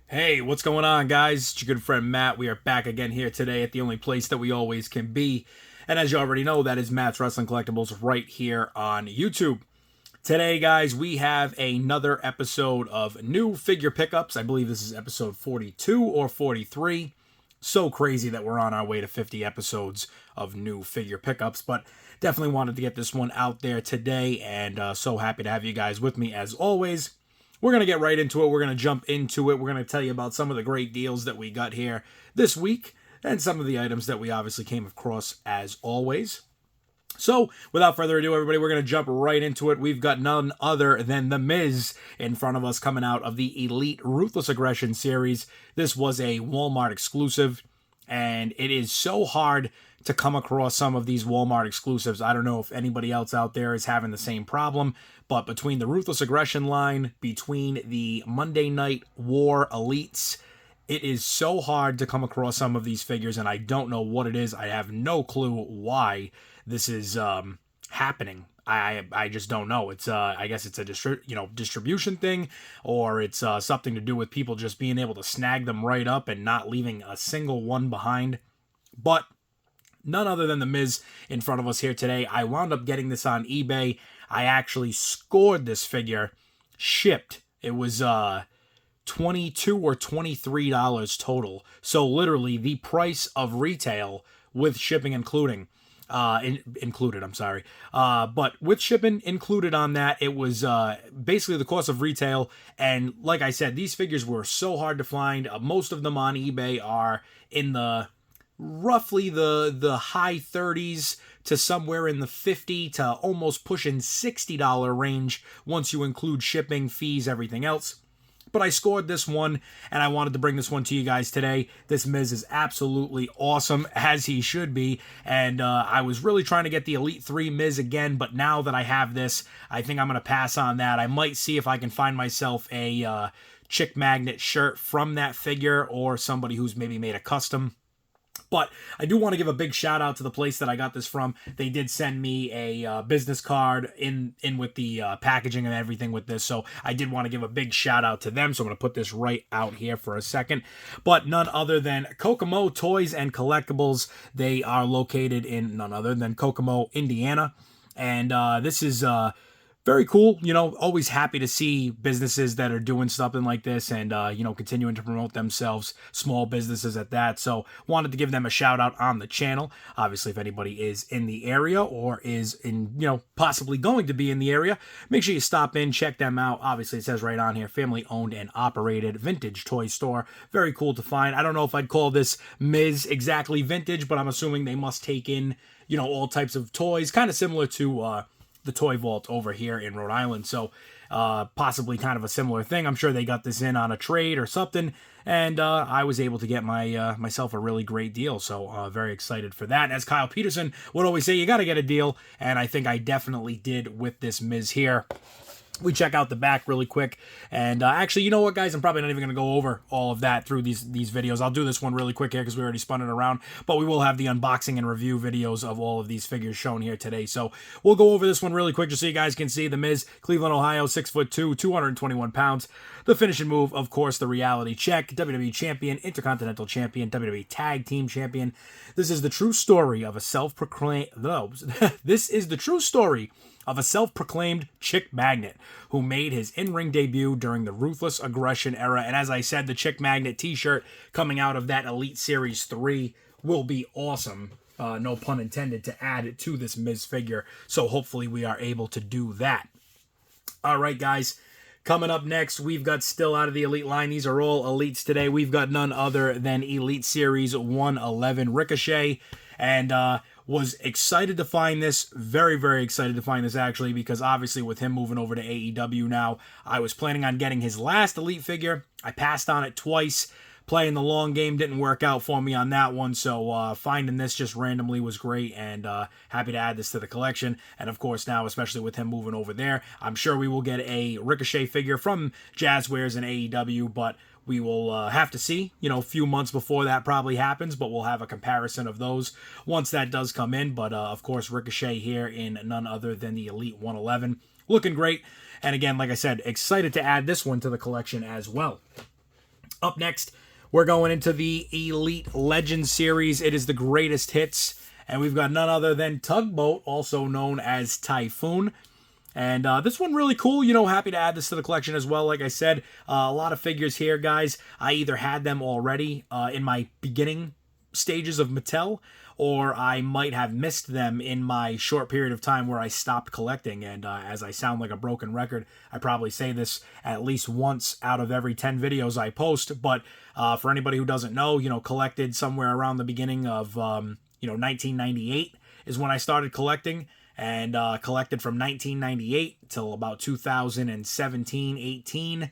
Hey, what's going on, guys? It's your good friend Matt. We are back again here today at the only place that we always can be. And as you already know, that is Matt's Wrestling Collectibles right here on YouTube. Today, guys, we have another episode of new figure pickups. I believe this is episode 42 or 43. So crazy that we're on our way to 50 episodes of new figure pickups, but definitely wanted to get this one out there today, and so happy to have you guys with me as always. We're going to get right into it. We're going to jump into it. We're going to tell you about some of the great deals that we got here this week and some of the items that we obviously came across as always. So, without further ado, everybody, we're going to jump right into it. We've got none other than The Miz in front of us coming out of the Elite Ruthless Aggression series. This was a Walmart exclusive, and it is so hard to come across some of these Walmart exclusives. I don't know if anybody else out there is having the same problem, but between the Ruthless Aggression line, between the Monday Night War Elites, it is so hard to come across some of these figures, and I don't know what it is. I have no clue why this is happening. I just don't know. It's I guess it's a distribution thing, or it's something to do with people just being able to snag them right up and not leaving a single one behind. But none other than The Miz in front of us here today. I wound up getting this on eBay. I actually scored this figure, shipped. It was $22 or $23 total. So literally the price of retail with shipping included. I'm sorry. But with shipping included on that, it was basically the cost of retail. And like I said, these figures were so hard to find. Most of them on eBay are in the roughly the high 30s to somewhere in the $50 to almost pushing $60 range once you include shipping, fees, everything else. But I scored this one, and I wanted to bring this one to you guys today. This Miz is absolutely awesome, as he should be, and I was really trying to get the Elite 3 Miz again, but now that I have this, I think I'm going to pass on that. I might see if I can find myself a Chick Magnet shirt from that figure, or somebody who's maybe made a custom. But I do want to give a big shout out to the place that I got this from. They did send me a business card in with the packaging and everything with this. So I did want to give a big shout out to them. So I'm going to put this right out here for a second. But none other than Kokomo Toys and Collectibles. They are located in none other than Kokomo, Indiana. And this is very cool. Always happy to see businesses that are doing something like this and, continuing to promote themselves, small businesses at that. So wanted to give them a shout out on the channel. Obviously, if anybody is in the area or is possibly going to be in the area, make sure you stop in, check them out. Obviously, it says right on here, family owned and operated vintage toy store. Very cool to find. I don't know if I'd call this Miz exactly vintage, but I'm assuming they must take in, all types of toys, kind of similar to, the Toy Vault over here in Rhode Island. So possibly kind of a similar thing. I'm sure they got this in on a trade or something, and I was able to get myself a really great deal. So very excited for that. As Kyle Peterson would always say, you got to get a deal, and I think I definitely did with this Miz here. We check out the back really quick, and actually, you know what, guys? I'm probably not even going to go over all of that through these videos. I'll do this one really quick here because we already spun it around, but we will have the unboxing and review videos of all of these figures shown here today. So we'll go over this one really quick just so you guys can see. The Miz, Cleveland, Ohio, 6'2", 221 pounds. The finishing move, of course, the reality check. WWE Champion, Intercontinental Champion, WWE Tag Team Champion. This is the true story of a self-proclaimed... This is the true story of a self-proclaimed Chick Magnet who made his in-ring debut during the Ruthless Aggression era. And as I said, the Chick Magnet t-shirt coming out of that Elite Series 3 will be awesome. No pun intended, to add it to this Miz figure. So hopefully we are able to do that. All right, guys. Coming up next, we've got still out of the Elite line. These are all Elites today. We've got none other than Elite Series 111 Ricochet. And was excited to find this, very, very excited to find this actually, because obviously with him moving over to AEW now, I was planning on getting his last Elite figure. I passed on it twice. Playing the long game didn't work out for me on that one, so finding this just randomly was great, and happy to add this to the collection. And of course now, especially with him moving over there, I'm sure we will get a Ricochet figure from Jazzwares and AEW, but we will have to see, a few months before that probably happens, but we'll have a comparison of those once that does come in. But of course, Ricochet here in none other than the Elite 111. Looking great. And again, like I said, excited to add this one to the collection as well. Up next, we're going into the Elite Legends series. It is the greatest hits, and we've got none other than Tugboat, also known as Typhoon. And this one really cool, you know, happy to add this to the collection as well. Like I said, a lot of figures here, guys. I either had them already in my beginning stages of Mattel, or I might have missed them in my short period of time where I stopped collecting. And as I sound like a broken record, I probably say this at least once out of every 10 videos I post. But for anybody who doesn't know, you know, collected somewhere around the beginning of, 1998 is when I started collecting. And collected from 1998 till about 2017, 18.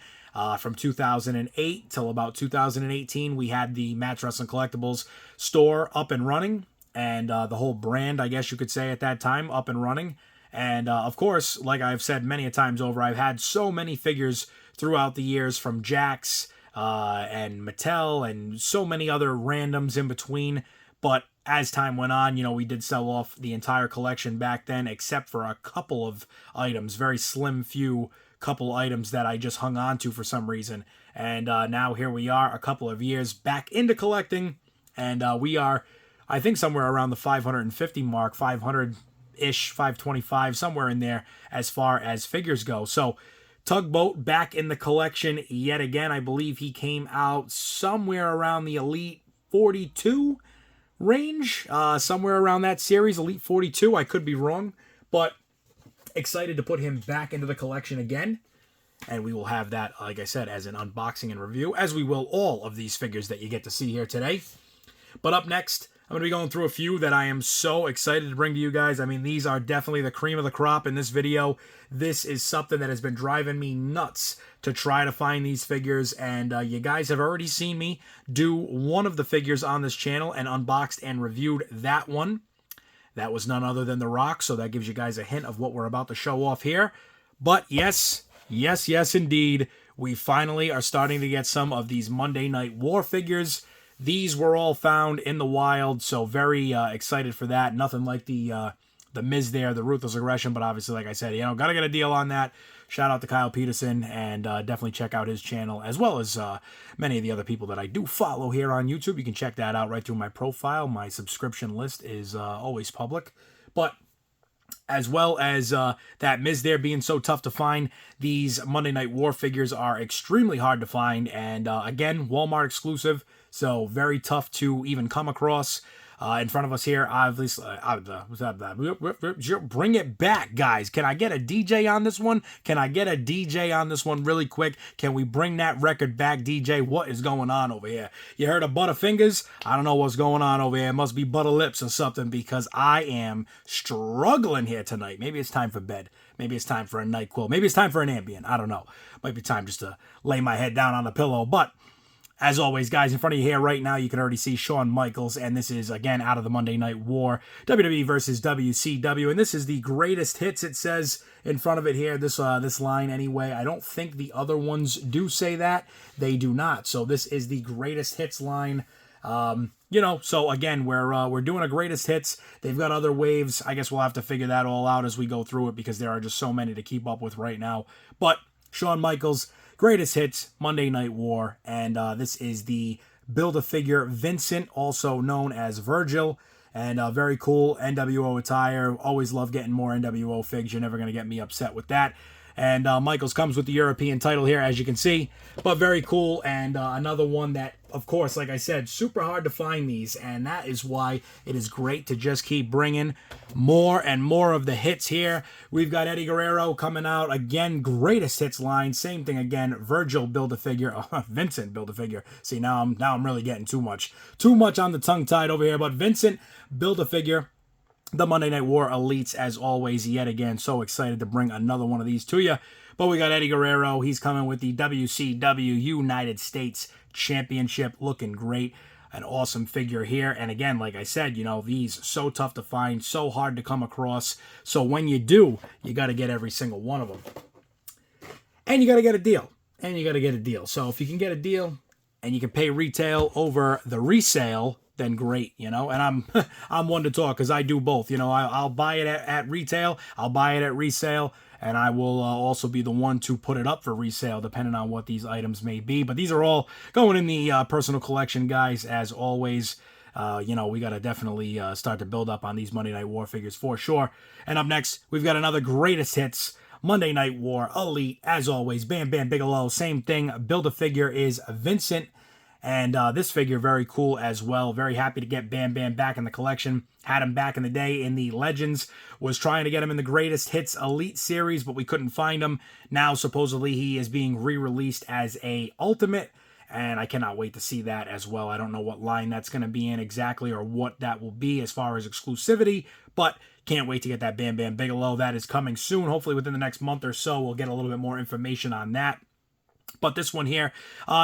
From 2008 till about 2018, we had the Match Wrestling Collectibles store up and running. And the whole brand, I guess you could say at that time, up and running. And of course, like I've said many a times over, I've had so many figures throughout the years from Jakks and Mattel and so many other randoms in between. But as time went on, you know, we did sell off the entire collection back then, except for a couple of items, very slim few couple items that I just hung on to for some reason. And now here we are, a couple of years back into collecting, and we are, I think, somewhere around the 550 mark, 500-ish, 525, somewhere in there as far as figures go. So Tugboat back in the collection yet again. I believe he came out somewhere around the Elite 42 range, somewhere around that series, Elite 42. I could be wrong, but excited to put him back into the collection again. And we will have that, like I said, as an unboxing and review, as we will all of these figures that you get to see here today. But up next, I'm going to be going through a few that I am so excited to bring to you guys. I mean, these are definitely the cream of the crop in this video. This is something that has been driving me nuts to try to find these figures. And you guys have already seen me do one of the figures on this channel and unboxed and reviewed that one. That was none other than The Rock, so that gives you guys a hint of what we're about to show off here. But yes, indeed, we finally are starting to get some of these Monday Night War figures. These were all found in the wild, so very excited for that. Nothing like the Miz there, the Ruthless Aggression, but obviously, like I said, you know, gotta get a deal on that. Shout out to Kyle Peterson, and definitely check out his channel, as well as many of the other people that I do follow here on YouTube. You can check that out right through my profile. My subscription list is always public. But as well as that Miz there being so tough to find, these Monday Night War figures are extremely hard to find, and again, Walmart exclusive, so very tough to even come across. In front of us here, obviously, bring it back, guys. Can I get a DJ on this one? Can I get a DJ on this one really quick? Can we bring that record back, DJ? What is going on over here? You heard of Butterfingers? I don't know what's going on over here. It must be Butter Lips or something, because I am struggling here tonight. Maybe it's time for bed. Maybe it's time for a NyQuil. Maybe it's time for an Ambien. I don't know. Might be time just to lay my head down on the pillow, but as always, guys, in front of you here right now, you can already see Shawn Michaels, and this is, again, out of the Monday Night War, WWE versus WCW, and this is the greatest hits, it says in front of it here, this line anyway. I don't think the other ones do say that. They do not, so this is the greatest hits line. You know, so again, we're doing a greatest hits. They've got other waves. I guess we'll have to figure that all out as we go through it, because there are just so many to keep up with right now. But Shawn Michaels, greatest hits, Monday Night War, and this is the Build-A-Figure Vincent, also known as Virgil, and very cool NWO attire. Always love getting more NWO figs. You're never going to get me upset with that. And Michaels comes with the European title here, as you can see, but very cool. And another one that, of course, like I said, super hard to find these, and that is why it is great to just keep bringing more and more of the hits here. We've got Eddie Guerrero coming out again, greatest hits line. Same thing again, Virgil Build-A-Figure, Vincent Build-A-Figure. See, now I'm really getting too much on the tongue tied over here. But Vincent Build-A-Figure, the Monday Night War Elites, as always, yet again, so excited to bring another one of these to you. But we got Eddie Guerrero. He's coming with the WCW United States Championship, looking great. An awesome figure here. And again, like I said, you know, these so tough to find, so hard to come across. So when you do, you got to get every single one of them. And you got to get a deal. So if you can get a deal and you can pay retail over the resale, then great, you know. And I'm one to talk, because I do both. You know, I'll buy it at retail, I'll buy it at resale, and I will also be the one to put it up for resale depending on what these items may be. But these are all going in the personal collection, guys, as always. You know, we got to definitely start to build up on these Monday Night War figures for sure. And up next, we've got another greatest hits Monday Night War Elite. As always, Bam Bam Bigelow, same thing. Build-A-Figure is Vincent. And this figure, very cool as well. Very happy to get Bam Bam back in the collection. Had him back in the day in the Legends. Was trying to get him in the Greatest Hits Elite series, but we couldn't find him. Now, supposedly, he is being re-released as a Ultimate. And I cannot wait to see that as well. I don't know what line that's going to be in exactly or what that will be as far as exclusivity. But can't wait to get that Bam Bam Bigelow. That is coming soon. Hopefully within the next month or so, we'll get a little bit more information on that. But this one here,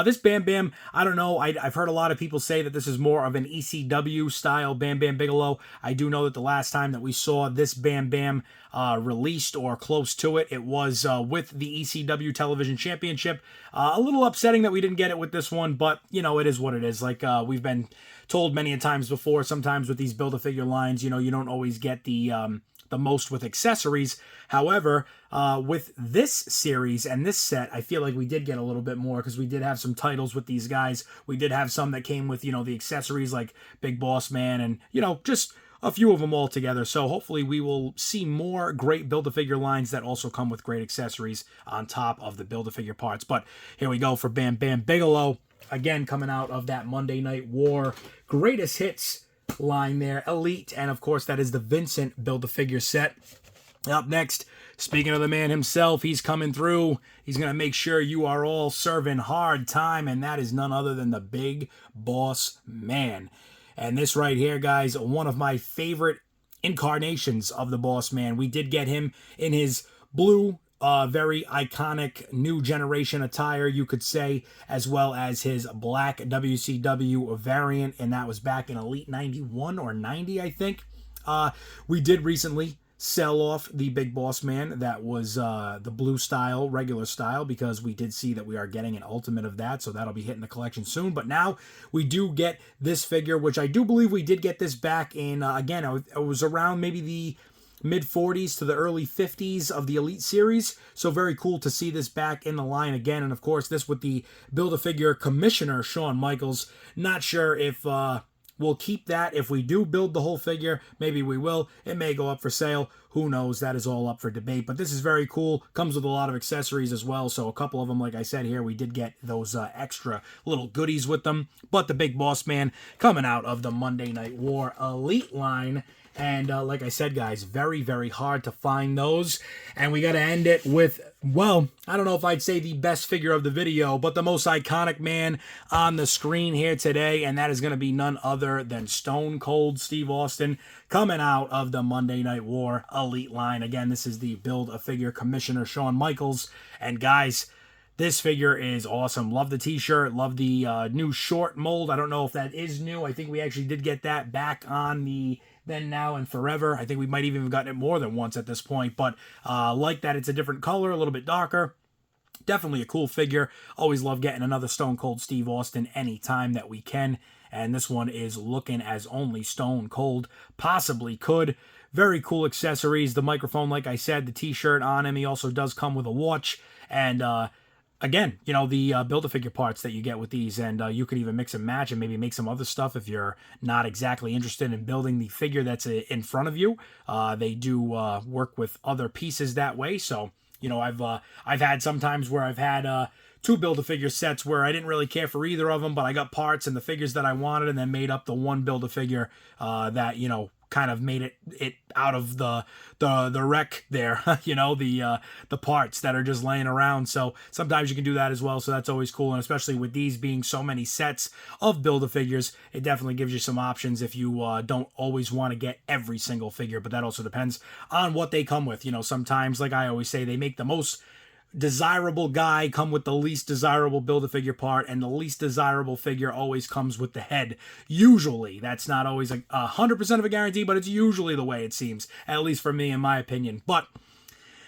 this Bam Bam, I don't know. I've heard a lot of people say that this is more of an ECW style Bam Bam Bigelow. I do know that the last time that we saw this Bam Bam released or close to it, it was with the ECW Television Championship. A little upsetting that we didn't get it with this one, but, you know, it is what it is. Like we've been told many a times before, sometimes with these Build-A-Figure lines, you know, you don't always get the most with accessories. However, with this series and this set, I feel like we did get a little bit more because we did have some titles with these guys. We did have some that came with, you know, the accessories like Big Boss Man and, you know, just a few of them all together. So hopefully we will see more great Build-A-Figure lines that also come with great accessories on top of the Build-A-Figure parts. But here we go for Bam Bam Bigelow. Again, coming out of that Monday Night War Greatest Hits line there, Elite, and of course that is the Vincent Build-A-Figure set. Up next, speaking of the man himself, he's coming through. He's going to make sure you are all serving hard time, and that is none other than the Big Boss Man. And this right here, guys, one of my favorite incarnations of the Boss Man. We did get him in his blue, very iconic new generation attire, you could say, as well as his black WCW variant, and that was back in Elite 91 or 90, I think. We did recently sell off the Big Boss Man that was the blue style, regular style, because we did see that we are getting an Ultimate of that, so that'll be hitting the collection soon. But now we do get this figure, which I do believe we did get this back in, again, it was around maybe the mid-40s to the early 50s of the Elite series. So very cool to see this back in the line again. And of course, this with the Build-A-Figure Commissioner, Shawn Michaels. Not sure if we'll keep that. If we do build the whole figure, maybe we will. It may go up for sale. Who knows? That is all up for debate. But this is very cool. Comes with a lot of accessories as well. So a couple of them, like I said here, we did get those extra little goodies with them. But the Big Boss Man coming out of the Monday Night War Elite line. And like I said, guys, very, very hard to find those. And we got to end it with, well, I don't know if I'd say the best figure of the video, but the most iconic man on the screen here today. And that is going to be none other than Stone Cold Steve Austin coming out of the Monday Night War Elite line. Again, this is the Build-A-Figure Commissioner Shawn Michaels. And guys, this figure is awesome. Love the t-shirt. Love the new short mold. I don't know if that is new. I think we actually did get that back on the Then, Now, and Forever. I think we might even have gotten it more than once at this point. But like that, it's a different color, a little bit darker. Definitely a cool figure. Always love getting another Stone Cold Steve Austin anytime that we can. And this one is looking as only Stone Cold possibly could. Very cool accessories. The microphone, like I said, the t-shirt on him. He also does come with a watch. And again, you know, the Build-A-Figure parts that you get with these, and you could even mix and match and maybe make some other stuff if you're not exactly interested in building the figure that's in front of you. They do work with other pieces that way. So, you know, I've had sometimes where I've had two Build-A-Figure sets where I didn't really care for either of them, but I got parts and the figures that I wanted and then made up the one Build-A-Figure that, you know, kind of made it out of the wreck there, you know, the parts that are just laying around. So sometimes you can do that as well. So that's always cool. And especially with these being so many sets of Build-A-Figures, it definitely gives you some options if you don't always want to get every single figure. But that also depends on what they come with. You know, sometimes, like I always say, they make the most desirable guy come with the least desirable Build-A-Figure part, and the least desirable figure always comes with the head. Usually. That's not always 100% of a guarantee, but it's usually the way it seems, at least for me, in my opinion. But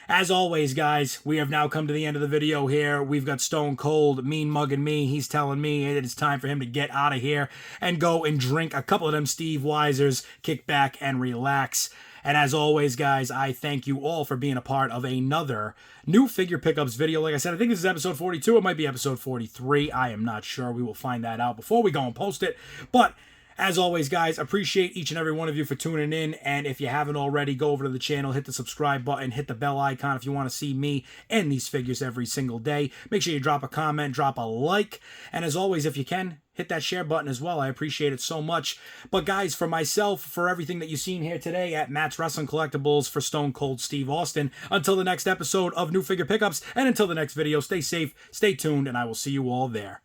as always, guys, we have now come to the end of the video here. We've got Stone Cold mean mugging me. He's telling me it is time for him to get out of here and go and drink a couple of them Steve Weisers, kick back and relax. And as always, guys, I thank you all for being a part of another new figure pickups video. Like I said, I think this is episode 42. It might be episode 43. I am not sure. We will find that out before we go and post it. But as always, guys, appreciate each and every one of you for tuning in. And if you haven't already, go over to the channel, hit the subscribe button, hit the bell icon if you want to see me and these figures every single day. Make sure you drop a comment, drop a like. And as always, if you can, hit that share button as well. I appreciate it so much. But guys, for myself, for everything that you've seen here today at Matt's Wrestling Collectibles, for Stone Cold Steve Austin, until the next episode of New Figure Pickups, and until the next video, stay safe, stay tuned, and I will see you all there.